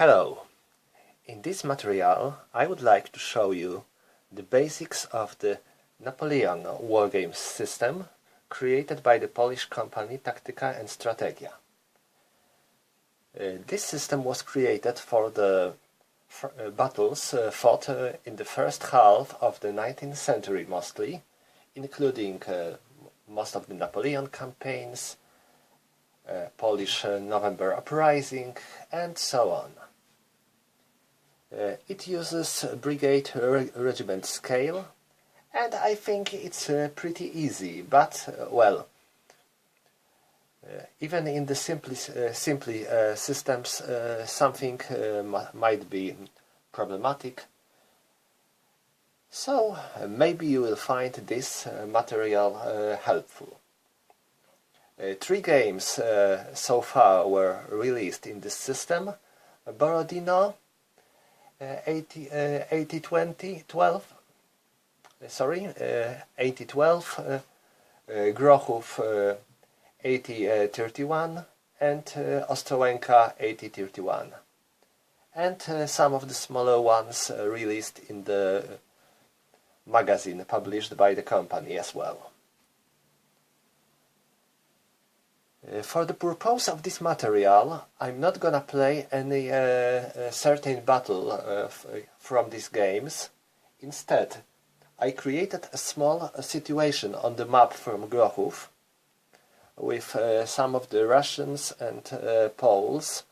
Hello! In this material I would like to show you the basics of the Napoleon wargames system created by the Polish company Taktyka and Strategia. This system was created for the battles fought in the first half of the 19th century mostly, including most of the Napoleon campaigns, Polish November Uprising, and so on. It uses brigade regiment scale, and I think it's pretty easy, but well, even in the simply systems something might be problematic. So maybe you will find this material helpful. 3 games so far were released in this system: Borodino 8012, Grochów 8031, and Ostrołęka 8031, and some of the smaller ones released in the magazine published by the company as well. For the purpose of this material, I'm not gonna play any certain battle from these games. Instead, I created a small situation on the map from Grochów with some of the Russians and Poles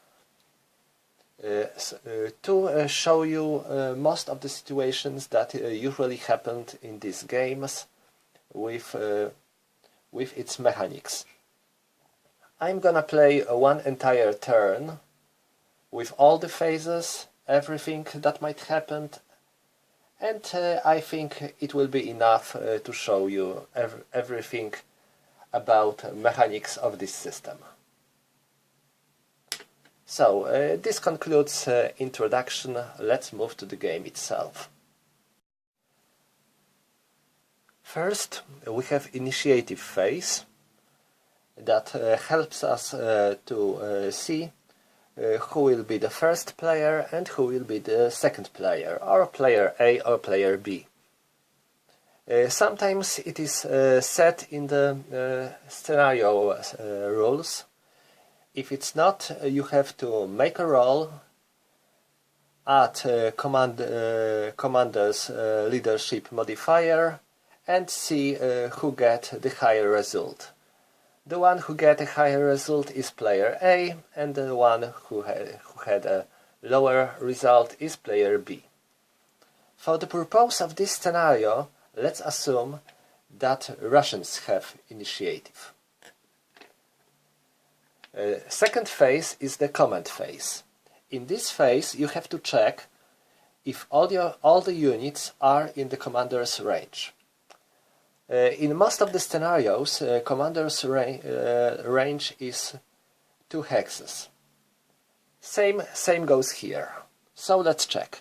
to show you most of the situations that usually happened in these games with its mechanics. I'm gonna play one entire turn with all the phases, everything that might happen, and I think it will be enough to show you everything about mechanics of this system. So, this concludes introduction. Let's move to the game itself. First, we have initiative phase that helps us to see who will be the first player and who will be the second player, or player A or player B. Sometimes it is set in the scenario rules. If it's not, you have to make a roll, add commander's leadership modifier, and see who get the higher result. The one who get a higher result is player A, and the one who had a lower result is player B. For the purpose of this scenario, let's assume that Russians have initiative. Second phase is the command phase. In this phase, you have to check if all the units are in the commander's range. In most of the scenarios, commander's range is 2 hexes. Same goes here. So let's check.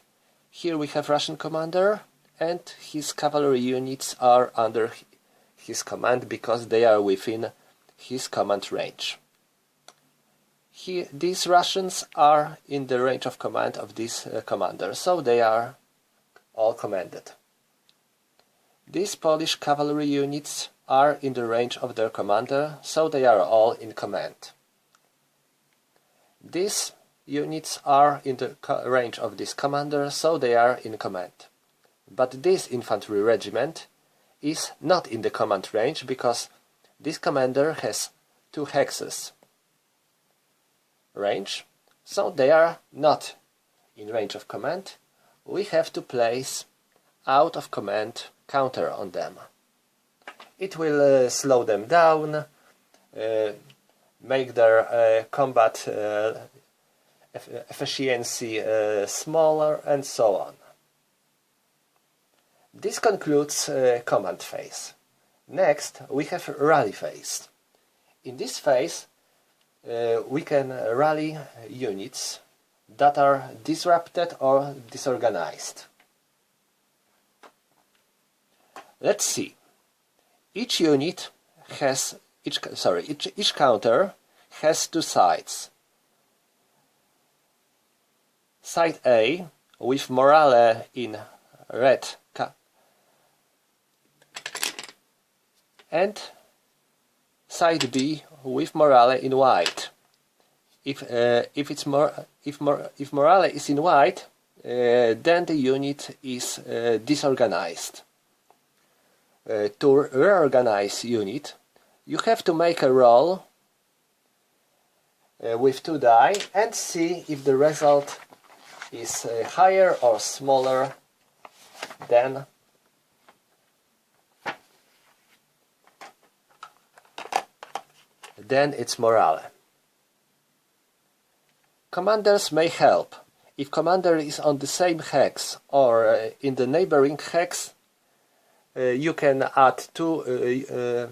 Here we have Russian commander, and his cavalry units are under his command because they are within his command range. These Russians are in the range of command of this commander, so they are all commanded. These Polish cavalry units are in the range of their commander, so they are all in command. These units are in the range of this commander, so they are in command. But this infantry regiment is not in the command range because this commander has 2 hexes range, so they are not in range of command. We have to place out of command counter on them. It will slow them down, make their combat efficiency smaller, and so on. This concludes command phase. Next, we have rally phase. In this phase, we can rally units that are disrupted or disorganized. Let's see. Each unit has each counter has 2 sides. side A with morale in red and side B with morale in white. If morale is in white, then the unit is disorganized. To reorganize unit, you have to make a roll with 2 die and see if the result is higher or smaller than its morale. Commanders may help. If commander is on the same hex or in the neighboring hex, you can add 2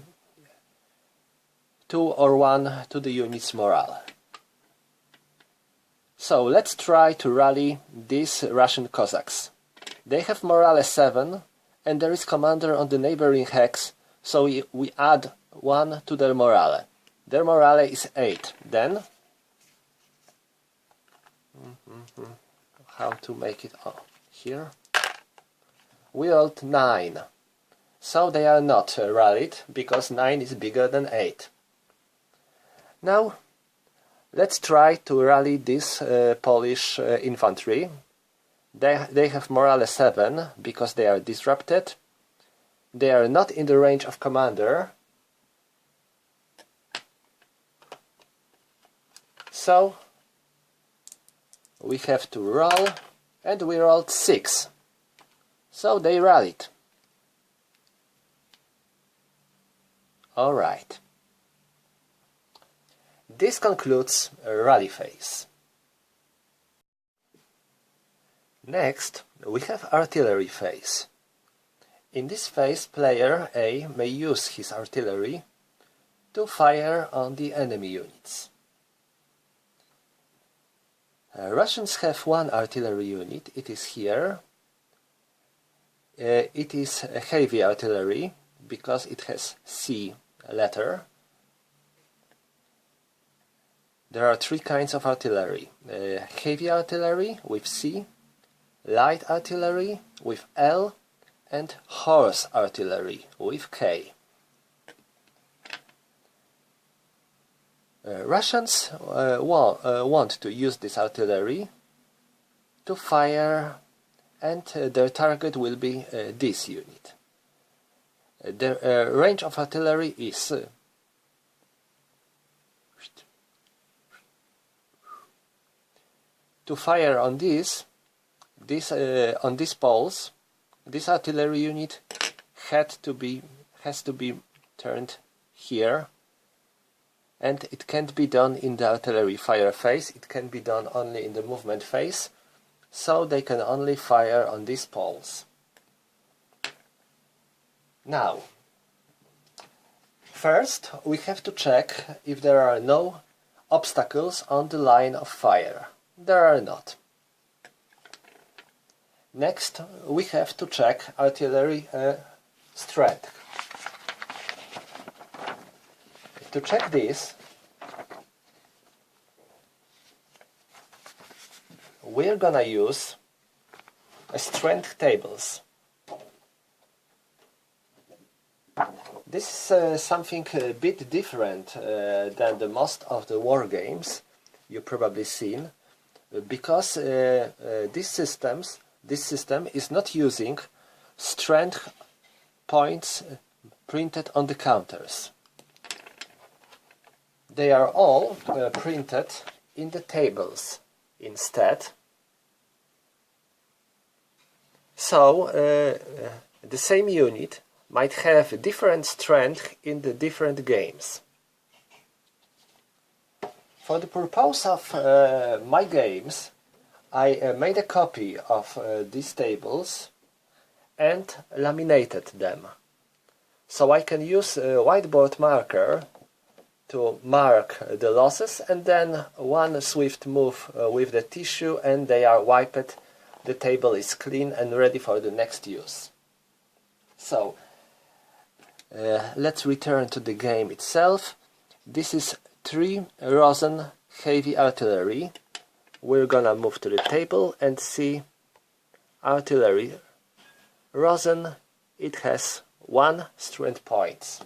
or 1 to the unit's morale. So let's try to rally these Russian Cossacks. They have morale 7 and there is commander on the neighboring hex, so we add 1 to their morale. Their morale is 8. Then how to make it here? We rolled 9. So they are not rallied because 9 is bigger than 8. Now let's try to rally this Polish infantry. They have morale 7 because they are disrupted. They are not in the range of commander. So we have to roll, and we rolled 6. So they rallied. Alright. This concludes a rally phase. Next, we have artillery phase. In this phase, player A may use his artillery to fire on the enemy units. Russians have 1 artillery unit, it is here. It is a heavy artillery because it has C letter. There are 3 kinds of artillery. Heavy artillery with C, light artillery with L, and horse artillery with K. Russians want to use this artillery to fire, and their target will be this unit. The range of artillery is to fire on these poles. This artillery unit has to be turned here, and it can't be done in the artillery fire phase. It can be done only in the movement phase, so they can only fire on these poles. Now, first we have to check if there are no obstacles on the line of fire. There are not. Next, we have to check artillery strength. To check this, we're gonna use strength tables. This is something a bit different than the most of the war games you've probably seen, because this system is not using strength points printed on the counters. They are all printed in the tables instead. So the same unit might have different strength in the different games. For the purpose of my games, I made a copy of these tables and laminated them. So I can use a whiteboard marker to mark the losses, and then one swift move with the tissue and they are wiped. The table is clean and ready for the next use. So let's return to the game itself. This is 3 Rosen heavy artillery we're gonna move to the table and see artillery. Rosen, it has 1 strength point.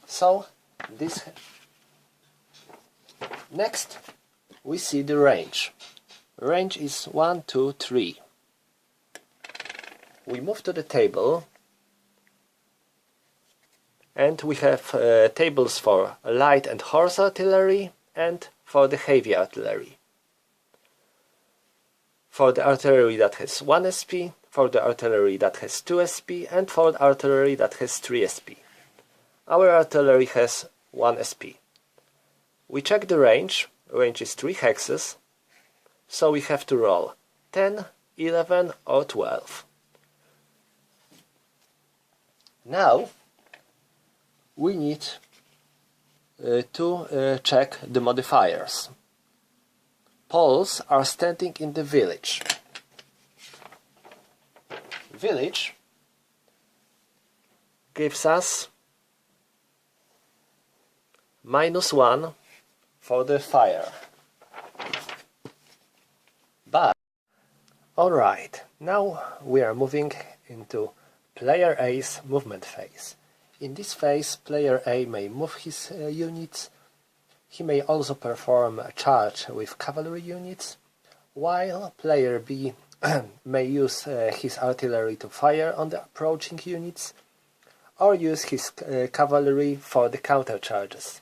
So this. Next we see the range. Range is 1, 2, 3. We move to the table and we have tables for light and horse artillery and for the heavy artillery. For the artillery that has 1 SP, for the artillery that has 2 SP, and for the artillery that has 3 SP. Our artillery has 1 SP. We check the range. Range is 3 hexes, so we have to roll 10, 11 or 12. Now we need to check the modifiers. Poles are standing in the village. Village gives us -1 for the fire. But alright, now we are moving into player A's movement phase. In this phase, player A may move his units. He may also perform a charge with cavalry units, while player B may use his artillery to fire on the approaching units, or use his cavalry for the countercharges.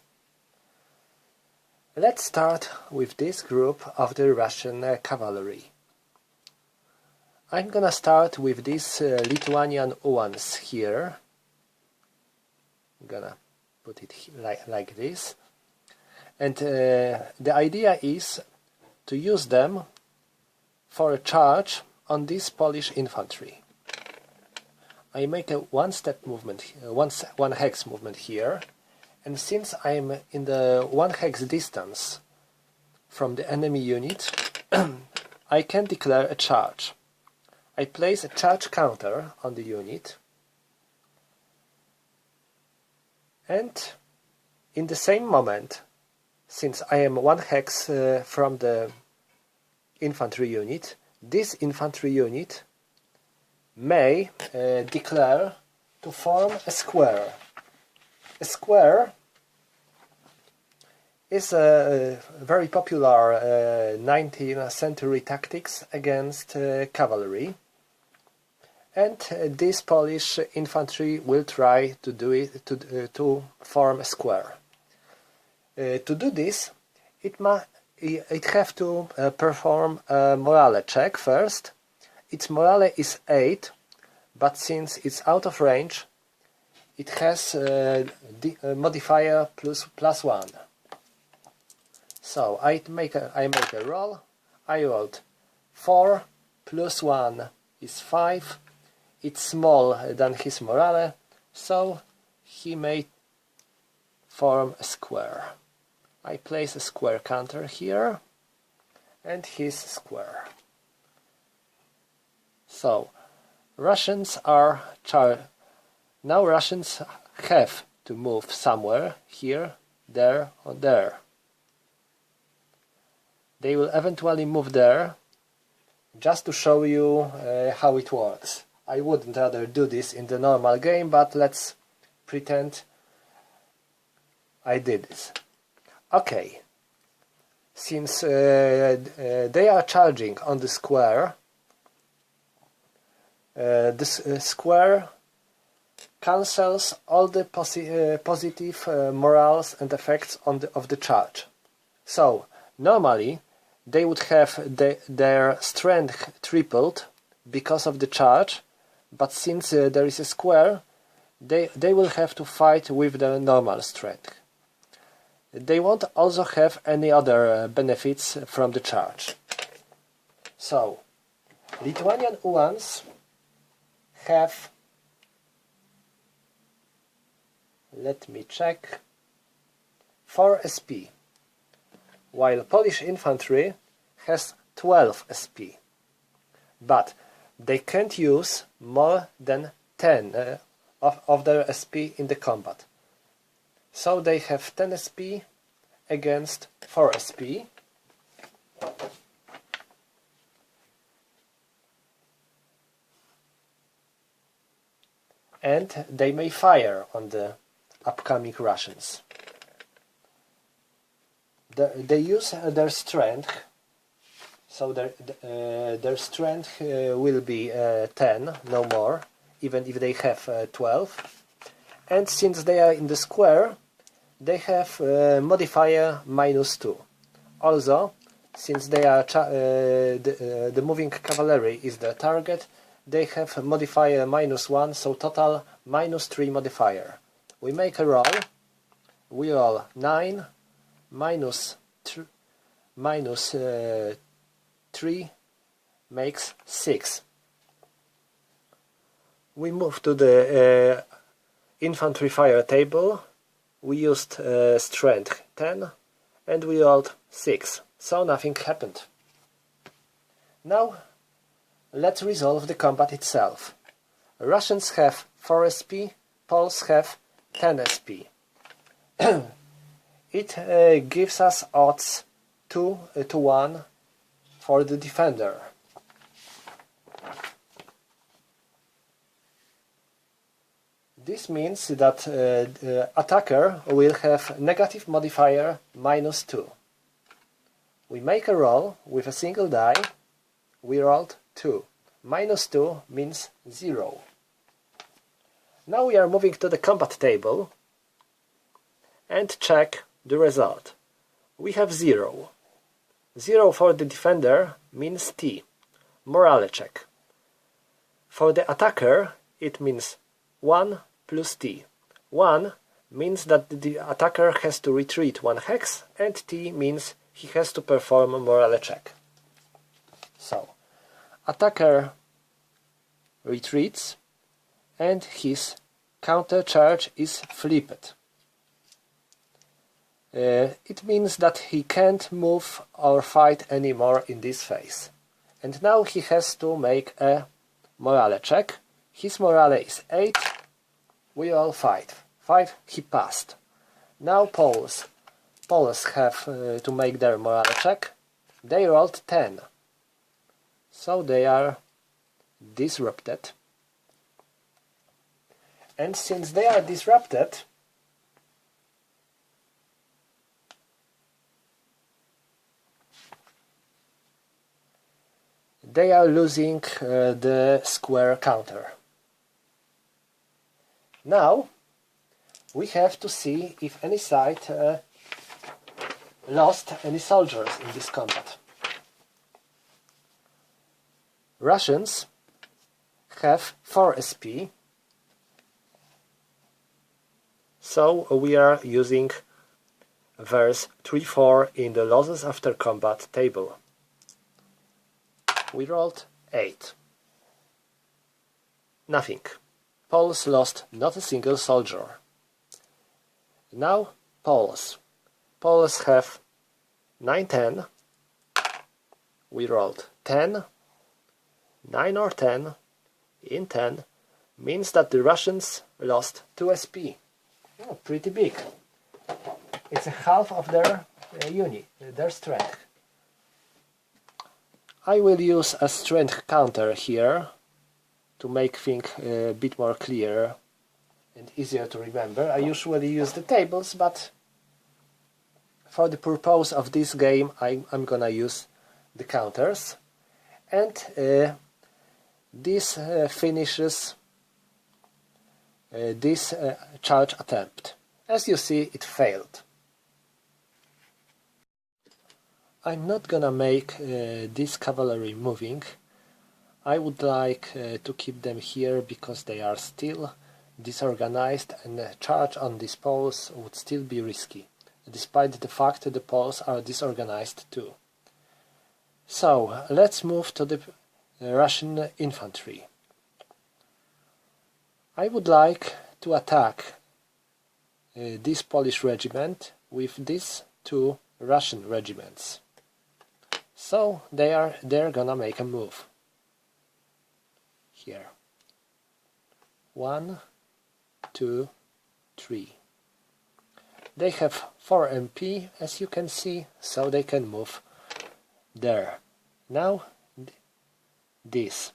Let's start with this group of the Russian cavalry. I'm gonna start with these Lithuanian Uwans here. I'm gonna put it like this. And the idea is to use them for a charge on this Polish infantry. I make a one-step movement, one hex movement here, and since I'm in the 1 hex distance from the enemy unit, I can declare a charge. I place a charge counter on the unit, and in the same moment, since I am 1 hex from the infantry unit, this infantry unit may declare to form a square. A square is a very popular 19th century tactics against cavalry, and this Polish infantry will try to do it to form a square. To do this, it have to perform a morale check first. Its morale is 8, but since it's out of range, it has a modifier +1. So I make a roll. I rolled 4 +1 is 5. It's smaller than his morale, so he may form a square. I place a square counter here and his square. So Russians are now Russians have to move somewhere, here, there or there. They will eventually move there, just to show you how it works. I wouldn't rather do this in the normal game, but let's pretend I did this. Okay, since they are charging on the square, this square cancels all the positive morals and effects of the charge. So normally they would have their strength tripled because of the charge, but since there is a square, they will have to fight with the normal strength. They won't also have any other benefits from the charge. So Lithuanian Uwans have, let me check, 4 SP, while Polish infantry has 12 SP. But they can't use more than 10 of their SP in the combat. So they have 10 SP against 4 SP. and they may fire on the upcoming Russians. They use their strength, so their strength will be 10, no more, even if they have 12. And since they are in the square, they have modifier -2. Also, since they are the moving cavalry is the target, they have modifier -1, so total -3 modifier. We make a roll. We roll 9 -3 makes 6. We move to the infantry fire table. We used strength 10 and we rolled 6, so nothing happened. Now let's resolve the combat itself. Russians have 4 SP, Poles have 10 SP. It gives us odds 2 to 1 for the defender. This means that the attacker will have negative modifier -2. We make a roll with a single die. We rolled 2. -2 means 0. Now we are moving to the combat table and check the result. We have 0. 0 for the defender means T, morale check. For the attacker it means 1 plus T. 1 means that the attacker has to retreat 1 hex, and T means he has to perform a morale check. So, attacker retreats and his counter charge is flipped. It means that he can't move or fight anymore in this phase. And now he has to make a morale check. His morale is 8. We all fight. 5, he passed. Now Poles. Poles have to make their morale check. They rolled 10. So they are disrupted. And since they are disrupted, they are losing the square counter. Now we have to see if any side lost any soldiers in this combat. Russians have 4 SP, so we are using verse 3-4 in the losses after combat table. We rolled 8. Nothing. Poles lost not a single soldier. Now Poles. Poles have 9-10. We rolled 10. 9 or 10 in 10 means that the Russians lost 2 SP. Oh, pretty big. It's a half of their unit, their strength. I will use a strength counter here to make things a bit more clear and easier to remember. I usually use the tables, but for the purpose of this game I'm gonna use the counters. And this finishes this charge attempt. As you see, it failed. I'm not gonna make this cavalry moving. I would like to keep them here because they are still disorganized, and a charge on these poles would still be risky, despite the fact that the poles are disorganized too. So, let's move to the Russian infantry. I would like to attack this Polish regiment with these 2 Russian regiments. So they're gonna make a move. Here. 1, 2, 3. They have 4 MP, as you can see, so they can move there. Now this.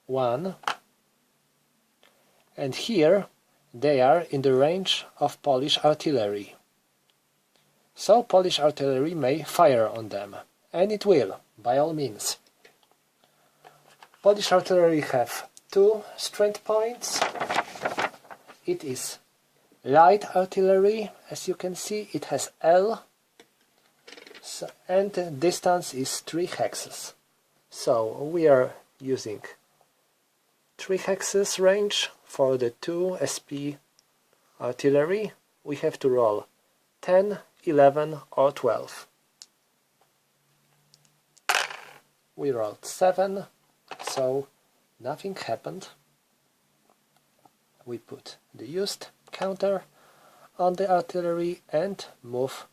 1, And here they are in the range of Polish artillery. So Polish artillery may fire on them, and it will, by all means. Polish artillery have two strength points. It is light artillery, as you can see, it has L, and the distance is 3 hexes. So we are using 3 hexes range for the 2 SP artillery. We have to roll 10, 11 or 12. We rolled 7, so nothing happened. We put the used counter on the artillery and move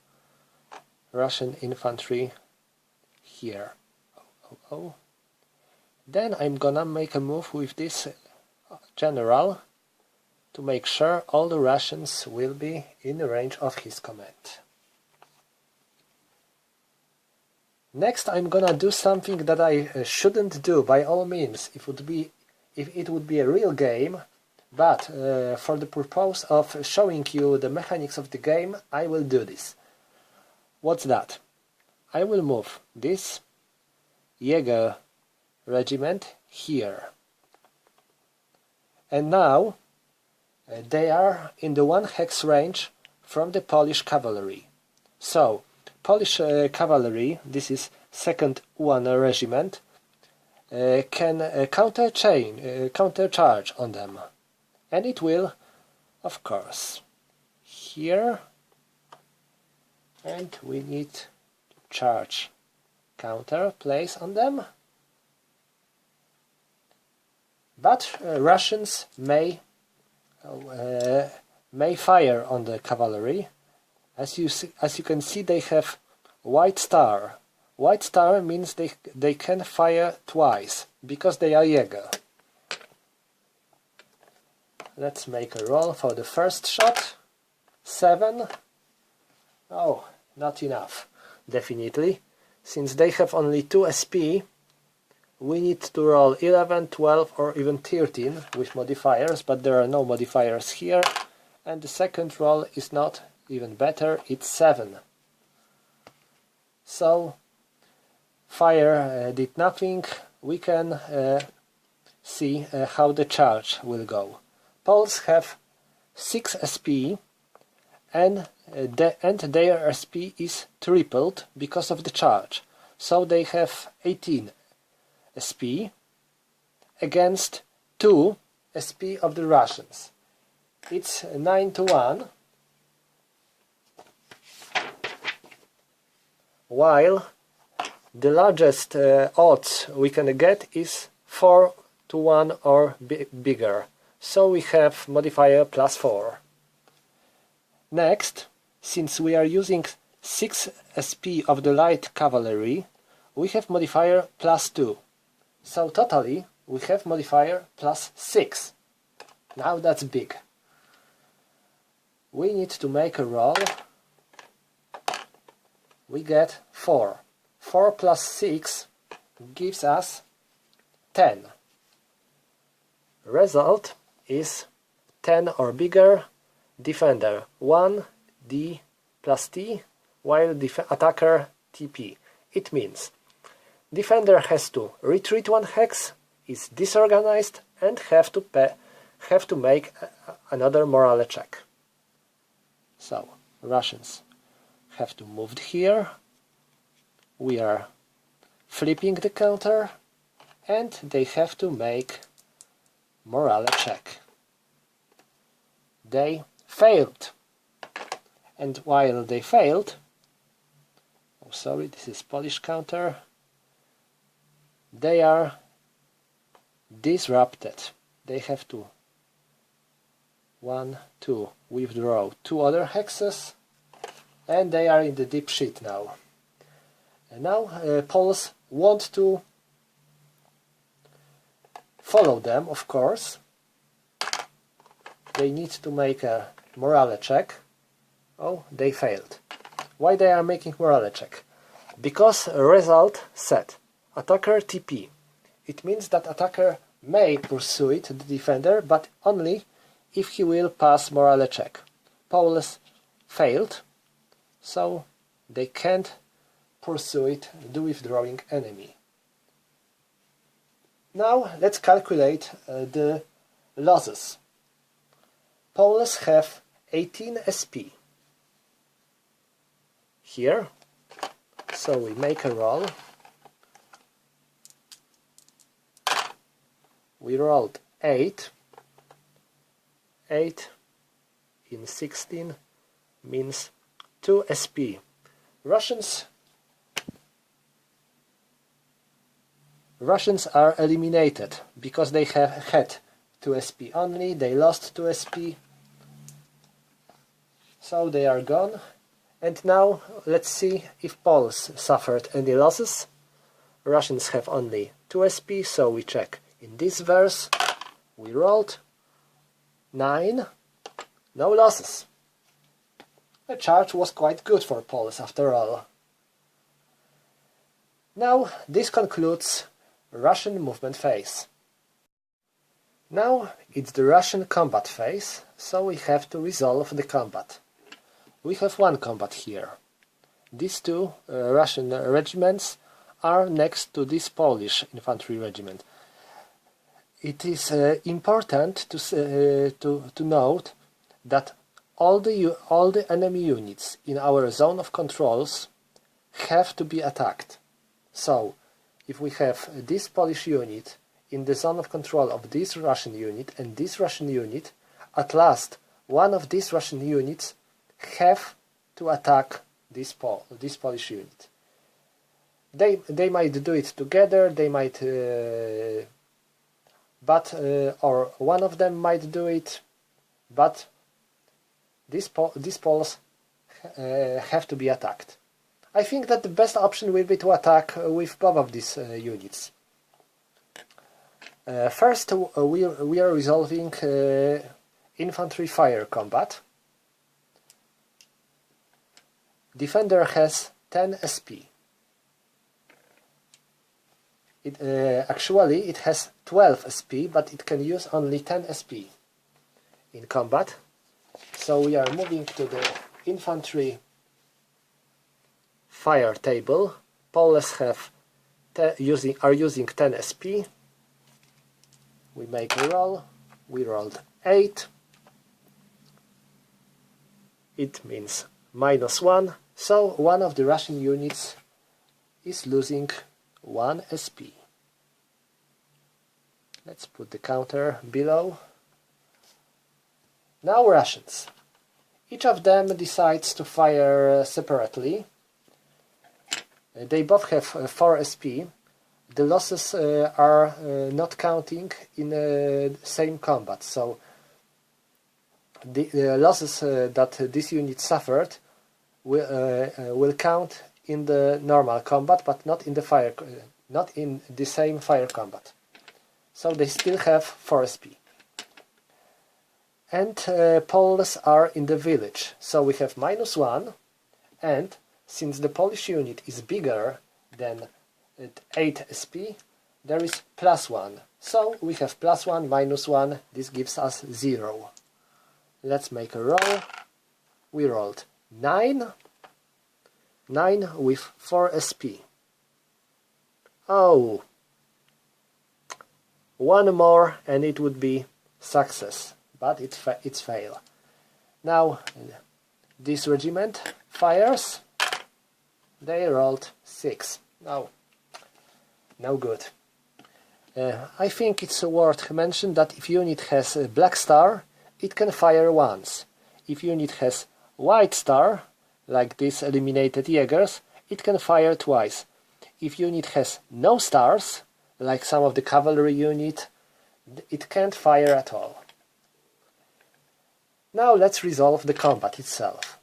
Russian infantry here. Then I'm gonna make a move with this general to make sure all the Russians will be in the range of his command. Next I'm gonna do something that I shouldn't do by all means if it would be a real game, but for the purpose of showing you the mechanics of the game, I will do this. What's that? I will move this Jäger regiment here. And now they are in the 1 hex range from the Polish cavalry. So Polish cavalry, this is 2nd 1 regiment, can countercharge on them. And it will, of course, here, and we need to charge counter place on them. But Russians may fire on the cavalry. As you can see, they have white star. White star means they can fire twice because they are Jäger. Let's make a roll for the first shot. 7. Oh, not enough, definitely. Since they have only 2 SP, we need to roll 11, 12 or even 13 with modifiers, but there are no modifiers here. And the second roll is not even better, it's 7. So fire did nothing. We can see how the charge will go. Poles have 6 SP and their SP is tripled because of the charge. So they have 18 SP against 2 SP of the Russians. It's 9-1, while the largest odds we can get is 4-1 or bigger. So we have modifier +4. Next, since we are using 6 SP of the light cavalry, we have modifier +2. So totally we have modifier +6. Now that's big. We need to make a roll. We get 4. 4 + 6 gives us 10. Result is 10 or bigger. Defender 1 D + T, while attacker TP. It means defender has to retreat 1 hex, is disorganized, and have to make another morale check. So Russians have to move here. We are flipping the counter, and they have to make morale check. They failed, and while they failed, oh sorry, this is Polish counter, they are disrupted. They have to 1, 2 withdraw 2 other hexes, and they are in the deep shit now. And now Poles want to follow them, of course. They need to make a morale check. Oh, they failed. Why they are making morale check? Because a result set attacker TP. It means that attacker may pursue the defender, but only if he will pass morale check. Poles failed, so they can't pursue it, the withdrawing enemy. Now let's calculate the losses. Poles have 18 SP here, so we make a roll. We rolled 8. 8 in 16 means 2 SP. Russians are eliminated because they have had 2 SP only. They lost 2 SP, so they are gone. And now let's see if Poles suffered any losses. Russians have only 2 SP, so we check. In this verse we rolled 9, no losses. The charge was quite good for Poles after all. Now this concludes Russian movement phase. Now it's the Russian combat phase, so we have to resolve the combat. We have one combat here. These two Russian regiments are next to this Polish infantry regiment. It is important to note that all the enemy units in our zone of controls have to be attacked. So, if we have this Polish unit in the zone of control of this Russian unit and this Russian unit, at last one of these Russian units have to attack this Polish unit. They might do it together. They might. Or one of them might do it, but these Poles have to be attacked. I think that the best option will be to attack with both of these units. First, we are resolving infantry fire combat. Defender has 10 SP. Actually, it has 12 SP, but it can use only 10 SP in combat. So we are moving to the infantry fire table. Poles are using 10 SP. We make a roll. We rolled 8. It means -1. So one of the Russian units is losing 1 SP. Let's put the counter below. Now Russians. Each of them decides to fire separately. They both have 4 SP. The losses are not counting in the same combat, so the losses that this unit suffered will count in the normal combat, but not in the same fire combat. So they still have 4 SP. And Poles are in the village, so we have -1, and since the Polish unit is bigger than 8 SP, there is +1. So we have +1, -1, this gives us 0. Let's make a roll. We rolled 9. 9 with 4 SP. Oh! One more and it would be success, but it's fail. Now this regiment fires. They rolled 6. No good. I think it's worth mention that if unit has a black star, it can fire once. If unit has white star, like these eliminated Jaegers, it can fire twice. If unit has no stars, like some of the cavalry unit, it can't fire at all. Now let's resolve the combat itself.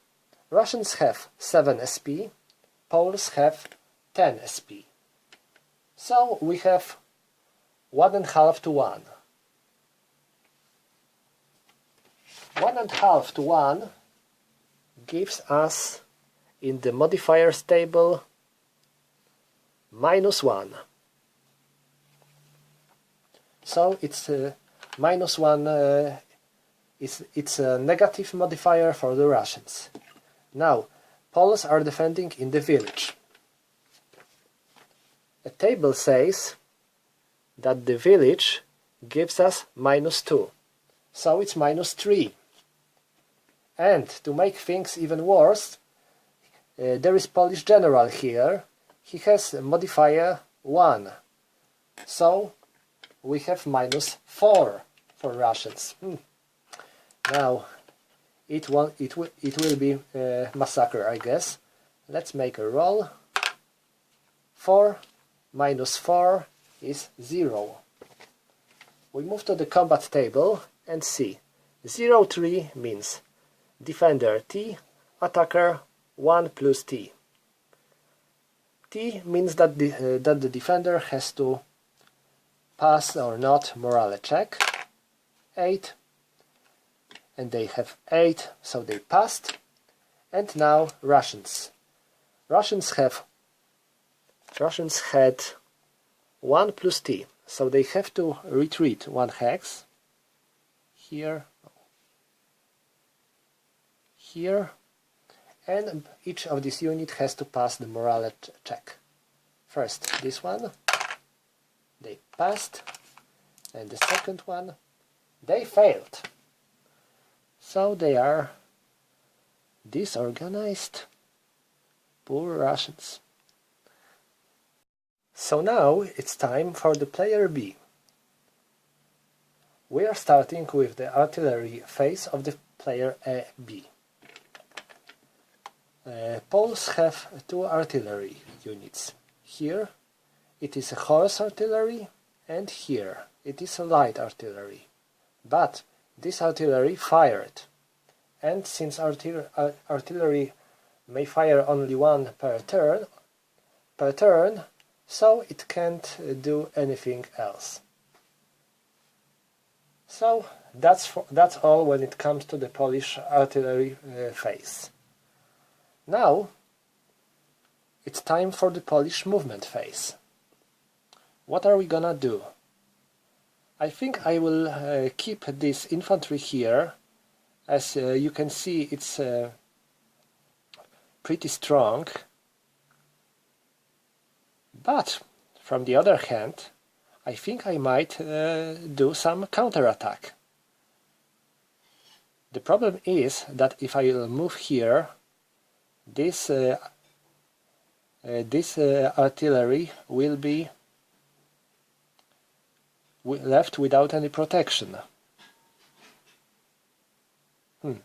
Russians have 7 SP, Poles have 10 SP. So we have 1.5 to 1. 1.5 to 1 gives us, in the modifiers table, -1. So it's -1 It's a negative modifier for the Russians. Now, Poles are defending in the village. A table says that the village gives us -2, so it's -3. And to make things even worse, there is Polish general here. He has a modifier 1, so we have -4 for Russians. Now it will be a massacre, I guess. Let's make a roll. 4 minus 4 is 0. We move to the combat table and see 0-3 means defender T, attacker 1 plus T. T means that the defender has to pass or not morale check. 8, and they have 8, so they passed. And now Russians. Russians had 1 plus T, so they have to retreat 1 hex here, here, and each of these units has to pass the morale check. First this one, they passed, and the second one, they failed. So they are disorganized, poor Russians. So now it's time for the player B. We are starting with the artillery phase of the player B. Poles have 2 artillery units. Here it is a horse artillery, and here it is a light artillery. But this artillery fired, and since artillery may fire only 1 per turn, so it can't do anything else. So that's all when it comes to the Polish artillery phase. Now it's time for the Polish movement phase. What are we gonna do? I think I will keep this infantry here. As you can see, it's pretty strong. But from the other hand, I think I might do some counterattack. The problem is that if I will move here, this artillery will be left without any protection.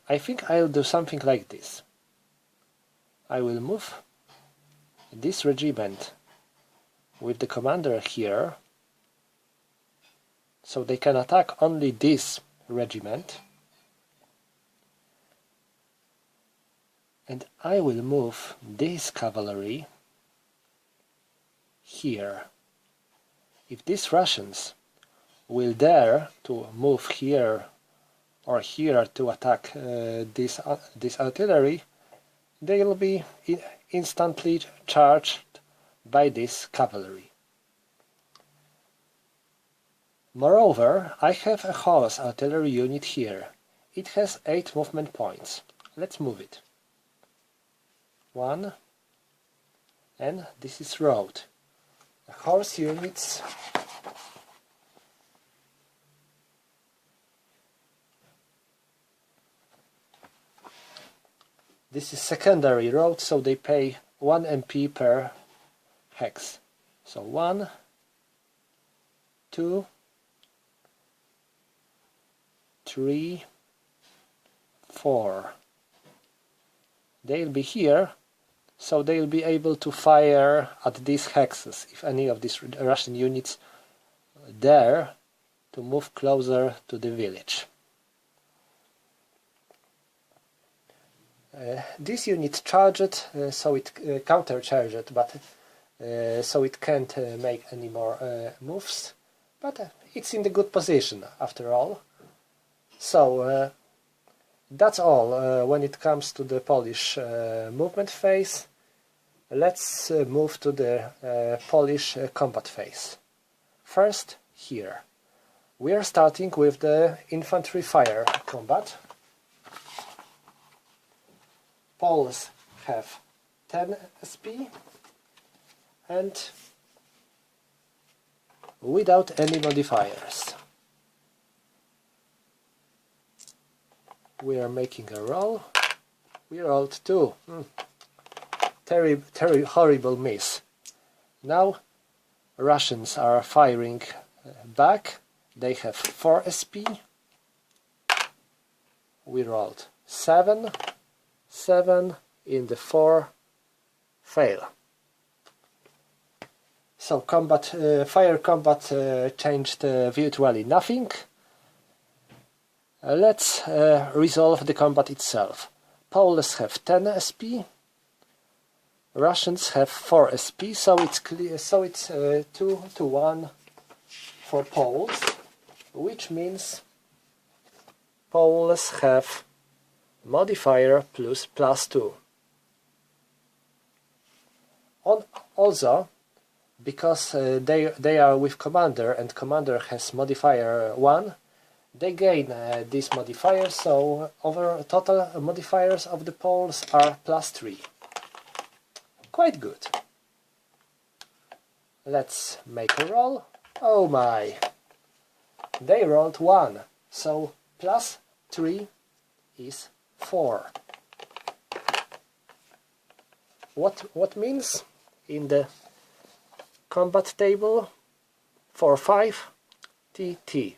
I think I'll do something like this. I will move this regiment with the commander here, so they can attack only this regiment, and I will move this cavalry here. If these Russians will dare to move here or here to attack this artillery, they will be instantly charged by this cavalry. Moreover, I have a horse artillery unit here. It has 8 movement points. Let's move it. 1, and this is road. The horse units this is secondary road, so they pay 1 MP per hex. So 1, 2, 3, 4. They'll be here, so they'll be able to fire at these hexes if any of these Russian units dare to move closer to the village. This unit charged, so it countercharged, but so it can't make any more moves, but it's in the good position after all. So that's all when it comes to the Polish movement phase. Let's move to the Polish combat phase. First, here. We are starting with the infantry fire combat. Poles have 10 SP and without any modifiers. We are making a roll. We rolled 2. Horrible miss. Now Russians are firing back. They have 4 SP. We rolled 7. 7 in the 4. Fail. So fire combat changed virtually nothing. Let's resolve the combat itself. Poles have 10 SP. Russians have 4 SP, so it's clear. So it's 2-1 for Poles, which means Poles have modifier +2. Also, because they are with commander and commander has modifier 1, they gain this modifier, so over total modifiers of the Poles are +3. Quite good. Let's make a roll. Oh my! They rolled 1, so +3 is 4. What means in the combat table 4-5 TT?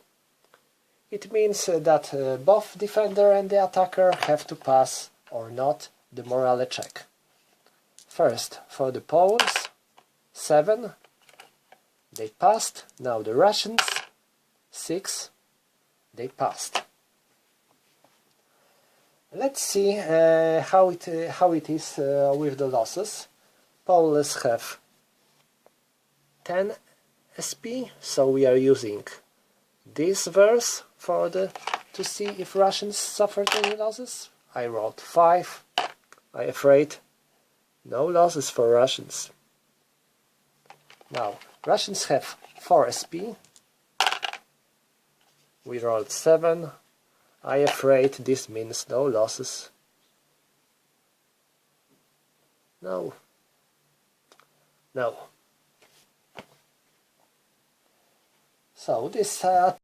It means that both defender and the attacker have to pass or not the morale check. First for the Poles, 7, they passed. Now the Russians, 6, they passed. Let's see how it is with the losses. Poles have 10 SP, so we are using this verse to see if Russians suffered any losses. I rolled 5. I'm afraid no losses for Russians. Now Russians have 4 SP. We rolled 7. I'm afraid this means no losses. No. So this